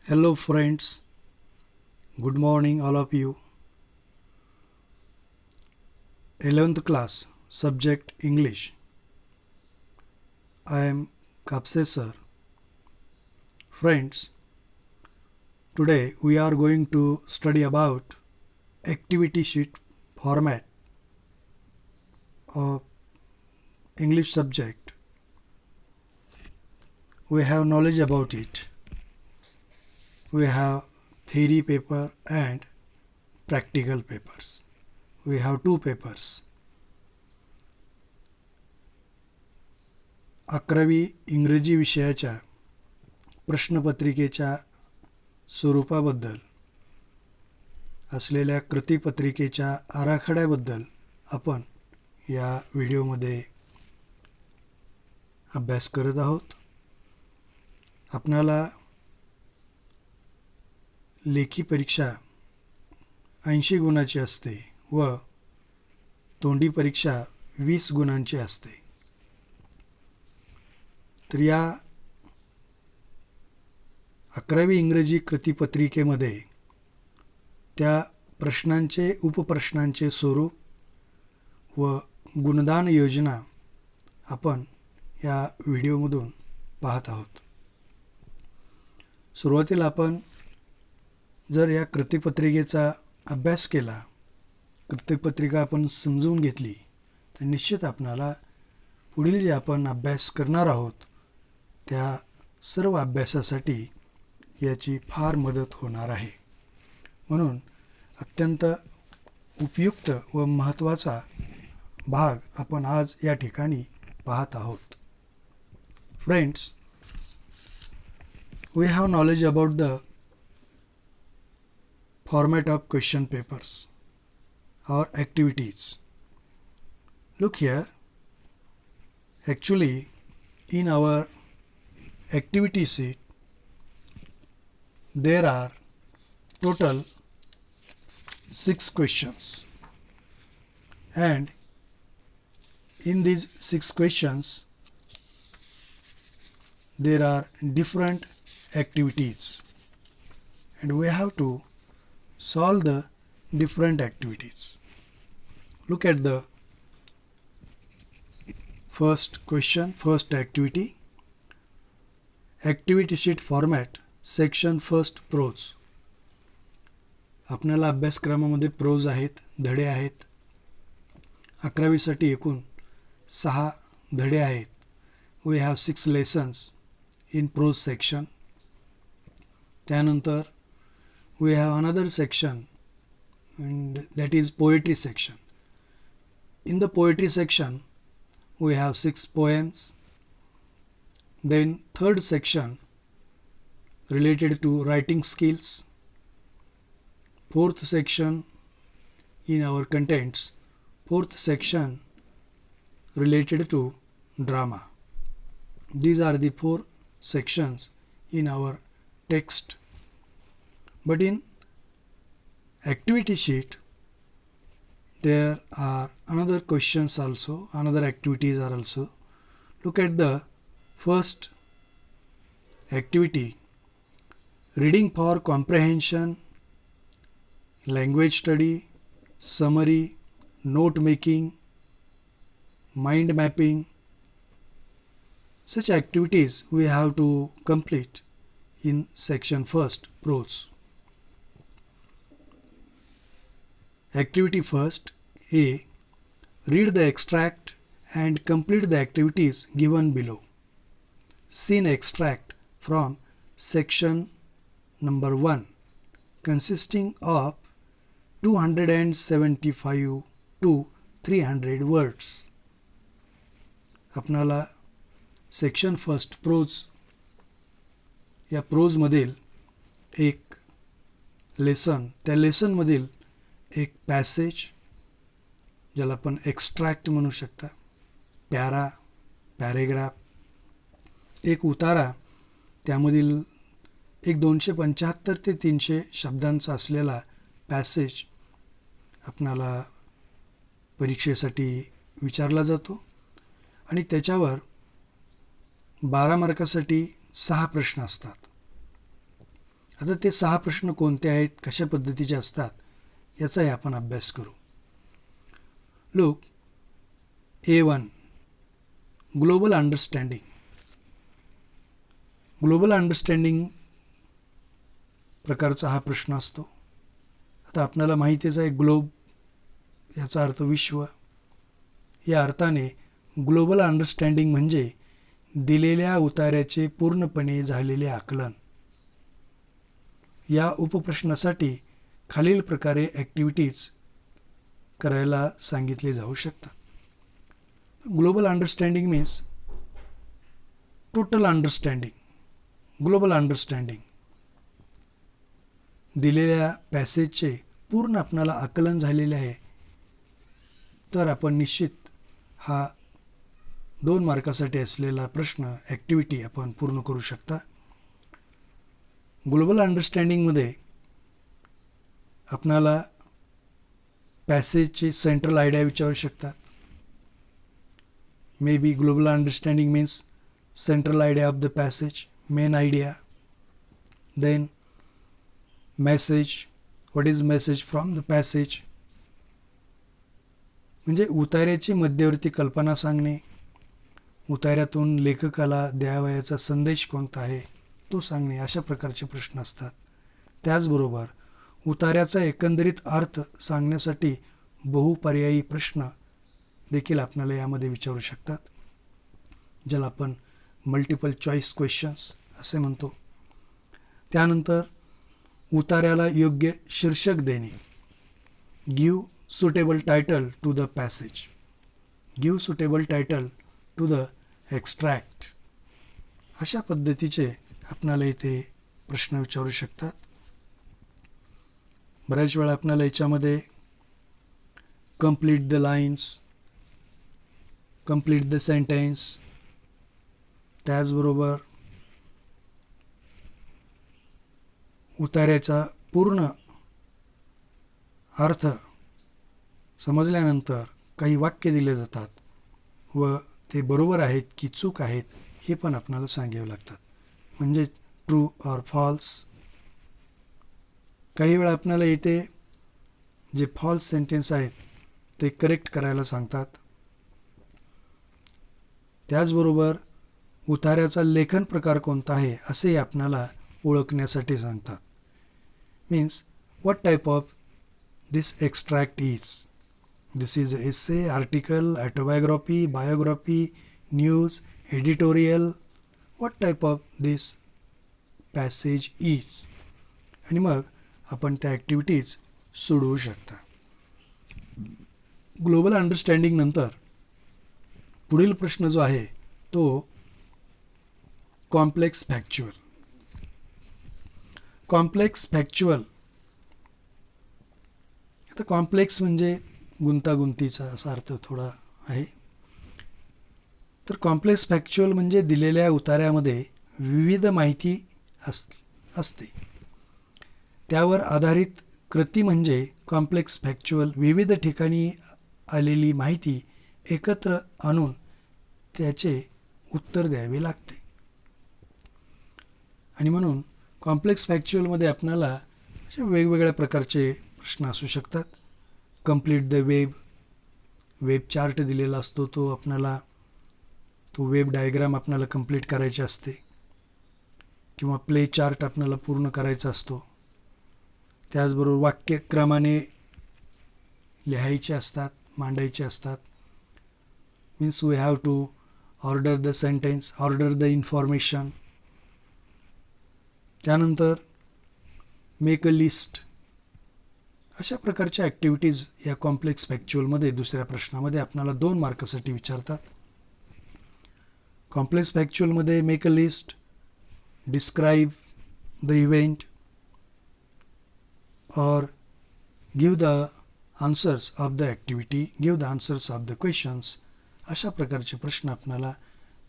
Hello, friends. Good morning, all of you. 11th class, subject English. I am Kapse sir. Friends, today we are going to study about activity sheet format of English subject. We have knowledge about it. We have theory paper and practical papers. We have two papers. 11वी इंग्रजी विषयाच्या प्रश्नपत्रिकेच्या स्वरूपाबद्दल असलेल्या कृतीपत्रिकेच्या आराखड्याबद्दल आपण या व्हिडिओमध्ये अभ्यास करत आहोत. आपणाला लेखी परीक्षा 80 गुणाची असते व तोंडी परीक्षा 20 गुणांची असते. तर या 11वी इंग्रजी कृतीपत्रिकेमध्ये त्या प्रश्नांचे उपप्रश्नांचे स्वरूप व गुणदान योजना आपण या व्हिडिओमधून पाहत आहोत. सुरुवातीला आपण जर या कृतीपत्रिकेचा अभ्यास केला, कृतीपत्रिका आपण समजून घेतली, तर निश्चित आपणाला पुढील जे आपण अभ्यास करणार आहोत त्या सर्व अभ्यासासाठी याची फार मदत होणार आहे. म्हणून अत्यंत उपयुक्त व महत्त्वाचा भाग आपण आज या ठिकाणी पाहत आहोत. Friends, we have knowledge about the format of question papers or activities. Look here, actually in our activity sheet there are total 6 questions, and in these 6 questions there are different activities, and we have to solve the different activities. Look at the first question, first activity. Activity sheet format, section first, prose. आपल्याला अभ्यासक्रमामध्ये pros आहेत, धडे आहेत. 11वी साठी एकूण 6 धडे आहेत. We have 6 lessons in prose section. त्यानंतर we have another section, and that is poetry section. In the poetry section we have 6 poems. Then third section related to writing skills. Fourth section in our contents, fourth section related to drama. These are the 4 sections in our text. But in activity sheet there are another questions also, another activities are also. Look at the first activity, reading for comprehension, language study, summary, note making, mind mapping. Such activities we have to complete in section first, prose. Activity first, A. Read the extract and complete the activities given below. Scene extract from section number 1 consisting of 275 to 300 words. आपणाला section first pros या प्रोजमधील एक lesson, त्या लेसनमधील एक passage, ज्याला आपण extract म्हणू शकता, para, paragraph, एक उतारा, त्यामधील एक 275 ते 300 शब्दांचा असलेला पॅसेज आपणाला परीक्षेसाठी विचारला जातो आणि त्याच्यावर 12 मार्कासाठी 6 प्रश्न असतात. आता ते 6 प्रश्न कोणते आहेत, कशा पद्धतीचे असतात याचाही आपण अभ्यास करू. Look A1 global understanding. Global understanding प्रकारचा हा प्रश्न असतो. आता आपल्याला माहितीच आहे ग्लोब याचा अर्थ विश्व. या अर्थाने ग्लोबल अंडरस्टँडिंग म्हणजे दिलेल्या उतार्याचे पूर्णपणे झालेले आकलन. या उपप्रश्नासाठी खालील प्रकारे ॲक्टिव्हिटीज करायला सांगितले जाऊ शकतात. Global understanding means total understanding. Global understanding दिलेल्या पॅसेजचे पूर्ण आपणाला आकलन झालेले आहे, तर आपण निश्चित हा 2 मार्कासाठी असलेला प्रश्न ॲक्टिव्हिटी आपण पूर्ण करू शकता. ग्लोबल अंडरस्टँडिंगमध्ये आपणाला पॅसेजचे सेंट्रल आयडिया विचारू शकतात. May be global understanding means central idea of the passage, main idea, then message, what is message from the passage, म्हणजे उतार्याची मध्यवर्ती कल्पना सांगणे, उतार्यातून लेखकाला द्यावयाचा संदेश कोणता आहे तो सांगणे, अशा प्रकारचे प्रश्न असतात. त्याचबरोबर उतार्याचा एकंदरीत अर्थ सांगण्यासाठी बहुपर्यायी प्रश्न देखील आपल्याला यामध्ये विचारू शकतात, ज्याला आपण मल्टिपल चॉईस क्वेश्चन्स असे म्हणतो. त्यानंतर उतार्याला योग्य शीर्षक देणे. Give suitable title to the passage. Give suitable title to the extract. अशा पद्धतीचे आपणाला इथे प्रश्न विचारू शकतात. बऱ्याच वेळा आपल्याला याच्यामध्ये complete the lines, complete the sentence, त्याचबरोबर उतार्याचा पूर्ण अर्थ समजल्यानंतर काही वाक्य दिले जातात व ते बरोबर आहेत की चूक आहेत हे पण आपल्याला सांगावे लागतात, म्हणजे ट्रू ऑर फॉल्स. काही वेळा आपल्याला इथे जे फॉल्स सेंटेन्स आहेत ते करेक्ट करायला सांगतात. त्याचबरोबर उतार्याचा लेखन प्रकार कोणता आहे असेही आपणाला ओळखण्यासाठी सांगतात. Means what type of this extract is. This is essay, article, autobiography, biography, news, editorial. What type of this passage is. आणि मग आपण त्या ॲक्टिव्हिटीज सोडवू शकता. ग्लोबल अंडरस्टँडिंग नंतर पुढील प्रश्न जो आहे तो कॉम्प्लेक्स फॅक्च्युअल. कॉम्प्लेक्स फॅक्च्युअल, आता कॉम्प्लेक्स म्हणजे गुंतागुंतीचा असा अर्थ थोडा आहे. तर कॉम्प्लेक्स फॅक्च्युअल म्हणजे दिलेल्या उतार्यामध्ये विविध माहिती असते, त्यावर आधारित कृती म्हणजे कॉम्प्लेक्स फॅक्च्युअल. विविध ठिकाणी आलेली माहिती एकत्र आणून त्याचे उत्तर द्यावे लागते. आणि म्हणून कॉम्प्लेक्स फॅक्च्युअलमध्ये आपल्याला असे वेगवेगळ्या प्रकारचे प्रश्न असू शकतात. Complete the web. Web chart दिलेला असतो, तो आपल्याला तो वेब डायग्राम आपल्याला कंप्लीट करायचे असते, किंवा प्ले चार्ट आपल्याला पूर्ण करायचा असतो. त्याचबरोबर वाक्यक्रमाने लिहायचे असतात, मांडायचे असतात. Means we have to order the sentence, order the information. त्यानंतर मेक अ लिस्ट. अशा प्रकारच्या ॲक्टिव्हिटीज या कॉम्प्लेक्स फॅक्च्युअलमध्ये दुसऱ्या प्रश्नामध्ये आपल्याला 2 मार्कासाठी विचारतात. कॉम्प्लेक्स फॅक्च्युअलमध्ये make a list, describe the event और give the answers of the activity, give the answers of the questions. अशा प्रकारचे प्रश्न आपल्याला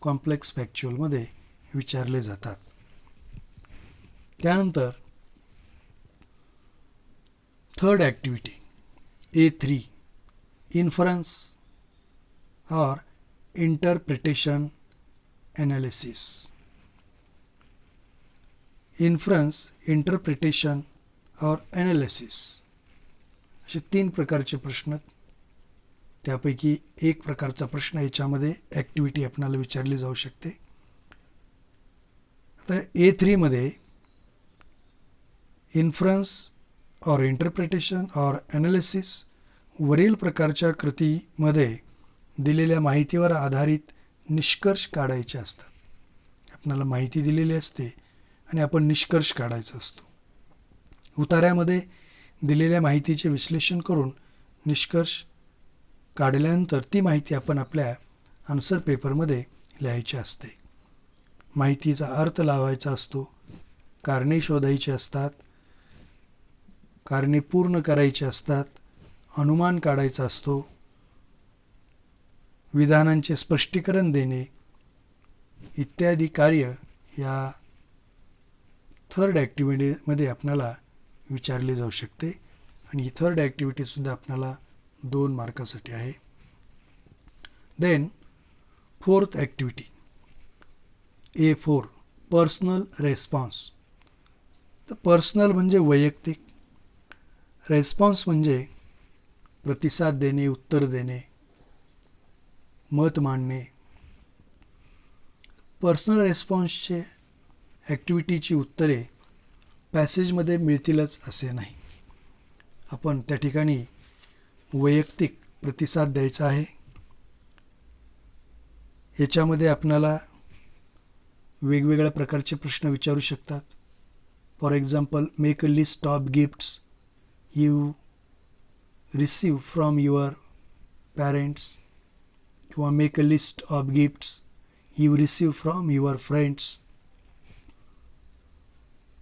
कॉम्प्लेक्स फॅक्च्युअलमध्ये विचारले जातात. त्यानंतर थर्ड ॲक्टिव्हिटी A3 इन्फरन्स और इंटरप्रिटेशन ॲनालिसिस. इन्फ्रन्स, इंटरप्रिटेशन और ॲनालिसिस असे 3 प्रकारचे प्रश्न. त्यापैकी एक प्रकारचा प्रश्न याच्यामध्ये ॲक्टिव्हिटी आपल्याला विचारली जाऊ शकते. आता A3मध्ये इन्फ्रन्स और इंटरप्रिटेशन और ॲनालिसिस वरील प्रकारच्या कृतीमध्ये दिलेल्या माहितीवर आधारित निष्कर्ष काढायचे असतात. आपल्याला माहिती दिलेली असते आणि आपण निष्कर्ष काढायचा असतो. उतार्यामध्ये दिलेल्या माहितीचे विश्लेषण करून निष्कर्ष काढल्यानंतर ती माहिती आपण आपल्या आन्सर पेपरमध्ये लिहायची असते. माहितीचा अर्थ लावायचा असतो, कारणे शोधायची असतात, कारणे पूर्ण करायची असतात, अनुमान काढायचा असतो, विधानांचे स्पष्टीकरण देणे इत्यादी कार्य या थर्ड ॲक्टिव्हिटीमध्ये आपल्याला विचारली जाऊ शकते. आणि ही थर्ड ॲक्टिव्हिटीसुद्धा आपल्याला 2 मार्कासाठी आहे. Then fourth activity A4 personal response. तर पर्सनल म्हणजे वैयक्तिक, रेस्पॉन्स म्हणजे प्रतिसाद देणे, उत्तर देणे, मत मांडणे. पर्सनल रेस्पॉन्सचे ॲक्टिव्हिटीची उत्तरे पॅसेजमध्ये मिळतीलच असे नाही. आपण त्या ठिकाणी वैयक्तिक प्रतिसाद द्यायचा आहे. याच्यामध्ये आपल्याला वेगवेगळ्या प्रकारचे प्रश्न विचारू शकतात. For example, make a list of gifts you receive from your parents, किंवा make a list of gifts you receive from your friends,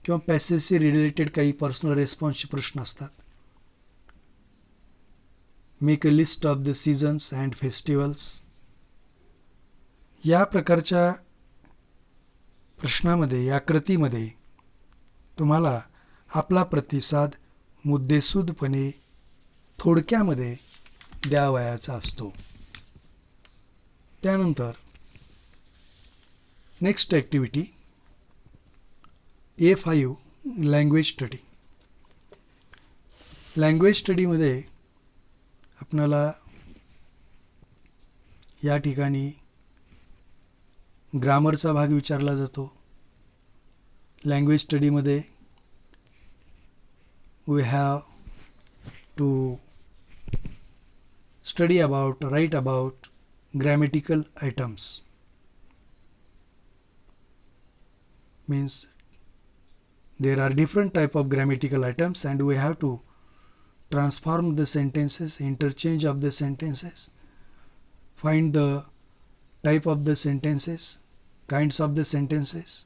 किंवा पॅसेजशी रिलेटेड काही पर्सनल रेस्पॉन्सचे प्रश्न असतात. Make a list of the seasons and festivals. या प्रकारच्या प्रश्नामध्ये, या कृतीमध्ये तुम्हाला आपला प्रतिसाद मुद्देसूदपणे थोडक्यामध्ये द्यावयाचा असतो. त्यानंतर next activity A5 language study. Language स्टडीमध्ये आपल्याला या ठिकाणी ग्रामरचा भाग विचारला जातो. लँग्वेज स्टडीमध्ये we have to study about, write about grammatical items. means there are different type of grammatical items and we have to transform the sentences, interchange of the sentences, find the type of the sentences, kinds of the sentences.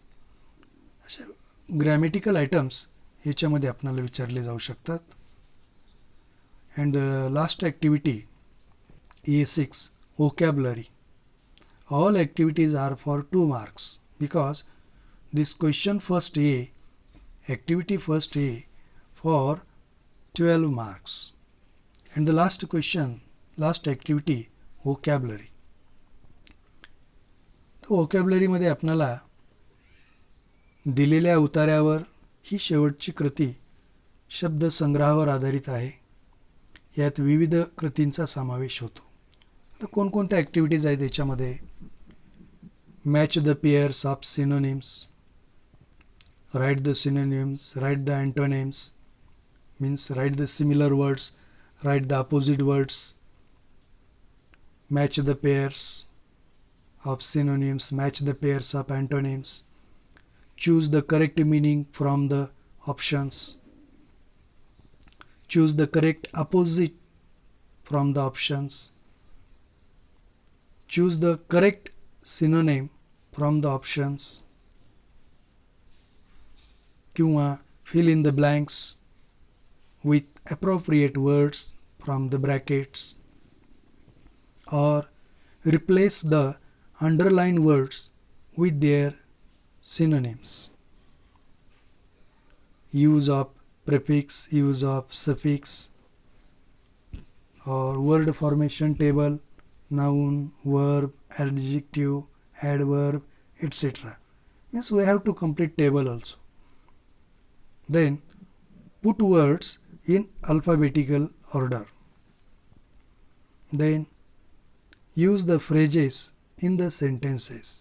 अशा grammatical items ह्याच्यामध्ये आपल्याला विचारले जाऊ शकतात. And the last activity A6 vocabulary. All activities are for 2 marks because this question first A, activity first A for 12 marks, and the last question, last activity vocabulary. तर vocabulary आपल्याला दिलेल्या उतार्यावर ही शेवटची कृती शब्दसंग्रहावर आधारित आहे. यात विविध कृतींचा समावेश होतो. तर कोणकोणत्या ॲक्टिव्हिटीज आहेत याच्यामध्ये? Match the pairs of synonyms, write the synonyms, write the antonyms, means write the similar words, write the opposite words. Match the pairs of synonyms, match the pairs of antonyms. Choose the correct meaning from the options. Choose the correct opposite from the options. Choose the correct synonym from the options. किंवा fill in the blanks with appropriate words from the brackets, or replace the underlined words with their synonyms. Use of prefix, use of suffix, or word formation table, noun, verb, adjective, adverb, etc. Means we have to complete table also. Then put words in alphabetical order. Then use the phrases in the sentences.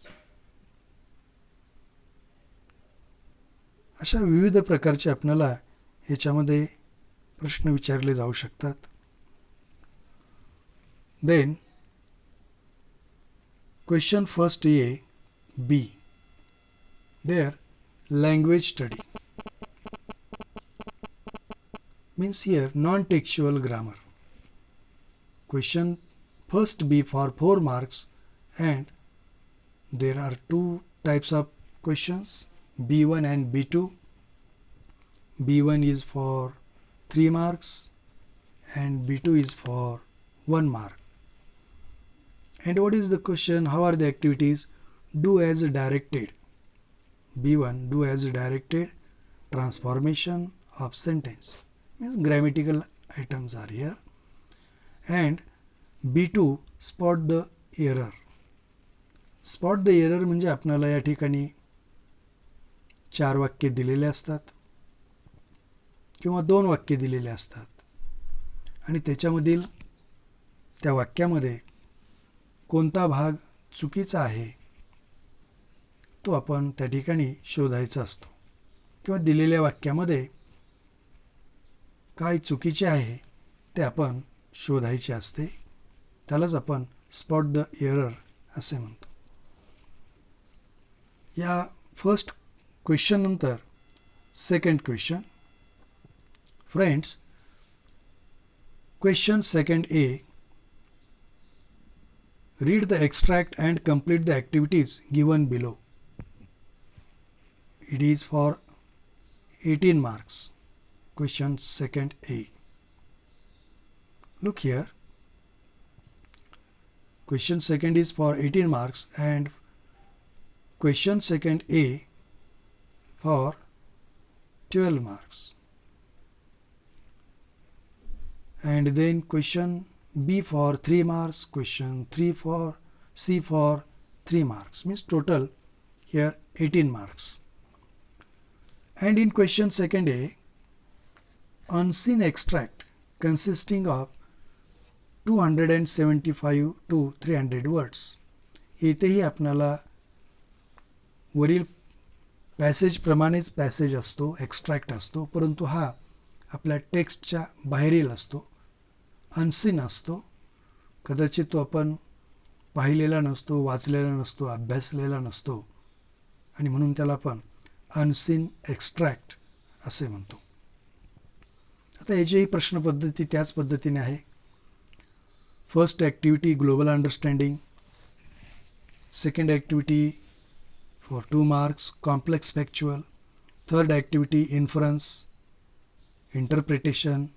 अशा विविध प्रकारचे आपल्याला ह्याच्यामध्ये प्रश्न विचारले जाऊ शकतात. Then question first A, B. There language study means here non-textual grammar. Question first B for 4 marks, and there are two types of questions, B1 and B2. B1 is for 3 marks and B2 is for 1 mark. And what is the question? How are the activities? Do as directed. B1, do as directed. Transformation of sentence means grammatical items are here. And B2, spot the error. Spot the error म्हणजे आपल्याला या ठिकाणी 4 वाक्य दिलेले असतात किंवा 2 वाक्य दिलेले असतात आणि त्याच्यामधील त्या वाक्यामध्ये कोणता भाग चुकीचा आहे तो आपण त्या ठिकाणी शोधायचा असतो किंवा दिलेल्या वाक्यामध्ये काय चुकीचे आहे ते आपण शोधायचे असते. त्यालाच आपण स्पॉट द एरर असे म्हणतो. या फर्स्ट क्वेश्चन नंतर second question. Friends, question second A. Read the extract and complete the activities given below. It is for 18 marks. Question second A. Look here. Question second is for 18 marks and question second A for 12 marks. And then question B for 3 marks, question 3 for C for 3 marks, means total here 18 marks. And in question second A, unseen extract consisting of 275 to 300 words. इथेही आपल्याला वरील passage प्रमाणेच passage असतो, extract असतो, परंतु हा आपल्या टेक्स्टच्या बाहेरील असतो, अनसीन असतो. कदाचित तो आपण पाहिलेला नसतो, वाचलेला नसतो, अभ्यासलेला नसतो आणि म्हणून त्याला आपण अनसीन एक्स्ट्रॅक्ट असे म्हणतो. आता याचीही प्रश्नपद्धती त्याच पद्धतीने आहे. First activity global understanding, second activity for 2 marks complex factual, third activity inference, interpretation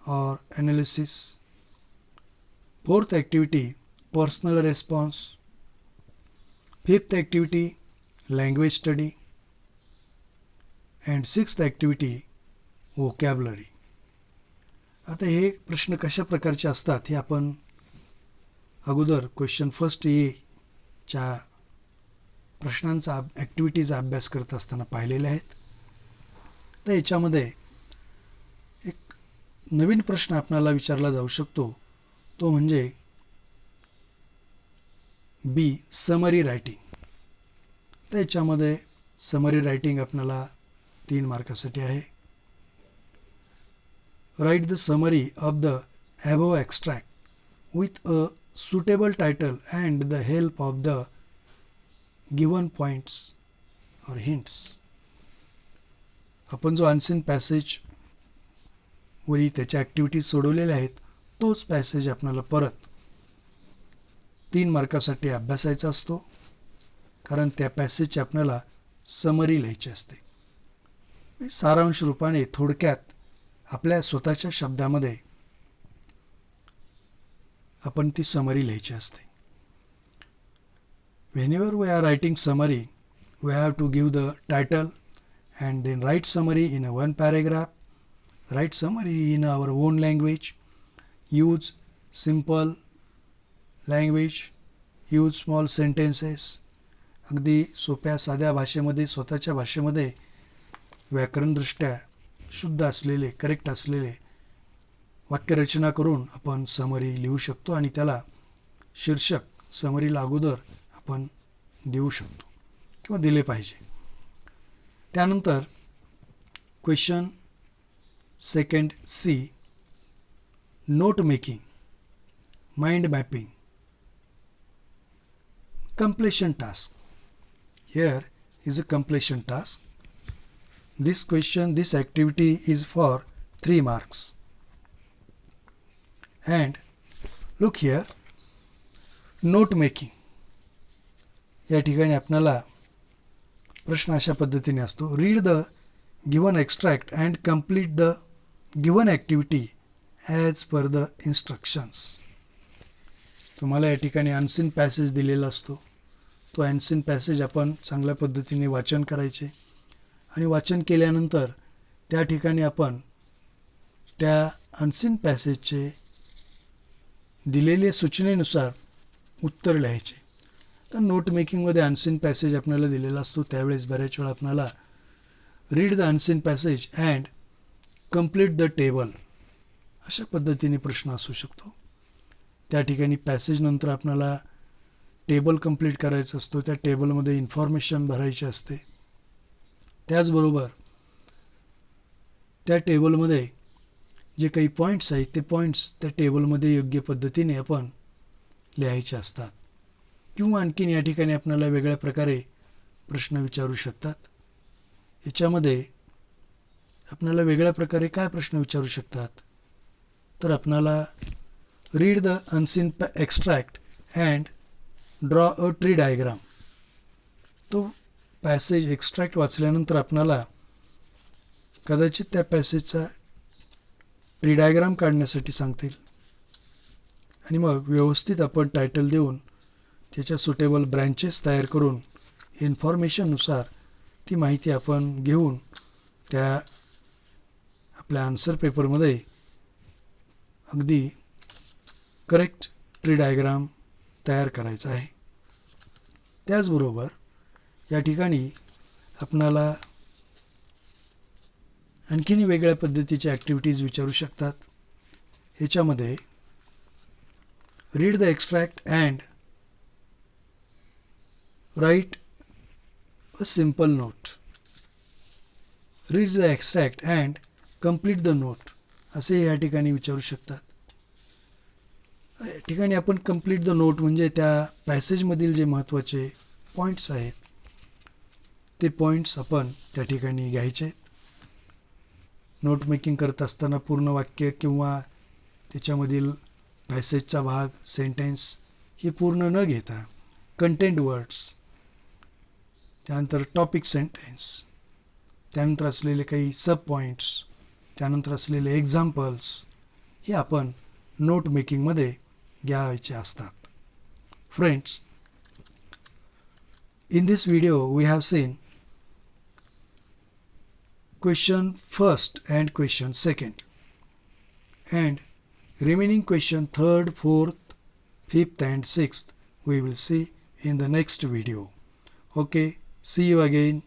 or analysis, fourth activity personal response, fifth activity language study, and sixth activity vocabulary. आता हे प्रश्न कशा प्रकारचे असतात हे आपण अगोदर क्वेश्चन फर्स्ट ए च्या प्रश्नांचा ॲक्टिव्हिटीचा अभ्यास करत असताना पाहिलेले आहेत. तर याच्यामध्ये नवीन प्रश्न आपल्याला विचारला जाऊ शकतो तो म्हणजे बी समरी रायटिंग. तर याच्यामध्ये समरी रायटिंग आपल्याला 3 मार्कासाठी आहे. Write the summary of the above extract with a suitable title and the help of the given points और हिंट्स. आपण जो अनसीन पॅसेज वरी त्याच्या ॲक्टिव्हिटीज सोडवलेल्या आहेत तोच पॅसेज आपल्याला परत 3 मार्कासाठी अभ्यासायचा असतो, कारण त्या पॅसेजची आपल्याला समरी लिहायची असते. सारांश रूपाने थोडक्यात आपल्या स्वतःच्या शब्दामध्ये आपण ती समरी लिहायची असते. Whenever we are writing summary, we have to give the title and then write summary in a 1 paragraph. Write summary in our own language. Use simple language. Use small sentences. अगदी सोप्या साध्या भाषेमध्ये स्वतःच्या भाषेमध्ये व्याकरणदृष्ट्या शुद्ध असलेले, करेक्ट असलेले वाक्यरचना करून आपण समरी लिहू शकतो आणि त्याला शीर्षक समरीला अगोदर आपण देऊ शकतो किंवा दिले पाहिजे. त्यानंतर question second C, note making, mind mapping, completion task. Here is a completion task. This activity is for 3 marks. And look here, note making. या ठिकाणी आपल्याला प्रश्न अशा पद्धतीने असतो, read the given extract and complete the given activity as per the instructions. तुम्हाला या ठिकाणी अनसीन पॅसेज दिलेला असतो. तो अनसीन पॅसेज आपण चांगल्या पद्धतीने वाचन करायचे आणि वाचन केल्यानंतर त्या ठिकाणी आपण त्या अनसीन पॅसेजचे दिलेल्या सूचनेनुसार उत्तर लिहायचे. तर नोट मेकिंगमध्ये अनसीन पॅसेज आपल्याला दिलेला असतो, त्यावेळेस बऱ्याच वेळा आपल्याला read the unseen passage and complete the table अशा पद्धतीने प्रश्न असू शकतो. त्या ठिकाणी पॅसेजनंतर आपल्याला टेबल कंप्लीट करायचं असतो, त्या टेबलमध्ये इन्फॉर्मेशन भरायची असते. त्याचबरोबर त्या टेबलमध्ये जे काही पॉईंट्स आहेत ते पॉईंट्स त्या टेबलमध्ये योग्य पद्धतीने आपण लिहायचे असतात. किंवा आणखीन या ठिकाणी आपल्याला वेगळ्या प्रकारे प्रश्न विचारू शकतात. याच्यामध्ये आपल्याला वेगळ्या प्रकारे काय प्रश्न विचारू शकतात, तर आपल्याला read the unseen extract and draw a tree diagram. तो पॅसेज एक्स्ट्रॅक्ट वाचल्यानंतर आपल्याला कदाचित त्या पॅसेजचा ट्री डायग्राम काढण्यासाठी सांगतील आणि मग व्यवस्थित आपण टायटल देऊन त्याच्या सुटेबल ब्रँचेस तयार करून इन्फॉर्मेशननुसार ती माहिती आपण घेऊन त्या आपल्या आन्सर पेपरमध्ये अगदी करेक्ट ट्री डायग्राम तयार करायचा आहे. त्याचबरोबर या ठिकाणी आपणाला आणखीन वेगळ्या पद्धतीचे ॲक्टिव्हिटीज विचारू शकतात. ह्याच्यामध्ये read the extract and write a simple note. Read the extract and complete the note असे या ठिकाणी विचारू शकतात. या ठिकाणी आपण कंप्लीट द नोट म्हणजे त्या पॅसेजमधील जे महत्त्वाचे पॉईंट्स आहेत ते पॉईंट्स आपण त्या ठिकाणी घ्यायचे. नोट मेकिंग करत असताना पूर्ण वाक्य किंवा त्याच्यामधील पॅसेजचा भाग, सेंटेन्स हे पूर्ण न घेता कंटेंट वर्ड्स, त्यानंतर टॉपिक सेंटेन्स, त्यानंतर असलेले काही सब पॉईंट्स, त्यानंतर असलेले एक्झाम्पल्स हे आपण नोट मेकिंगमध्ये घ्यायचे असतात. Friends, in this video we have seen question first and question second, and remaining question third, fourth, fifth and sixth we will see in the next video. Okay, see you again.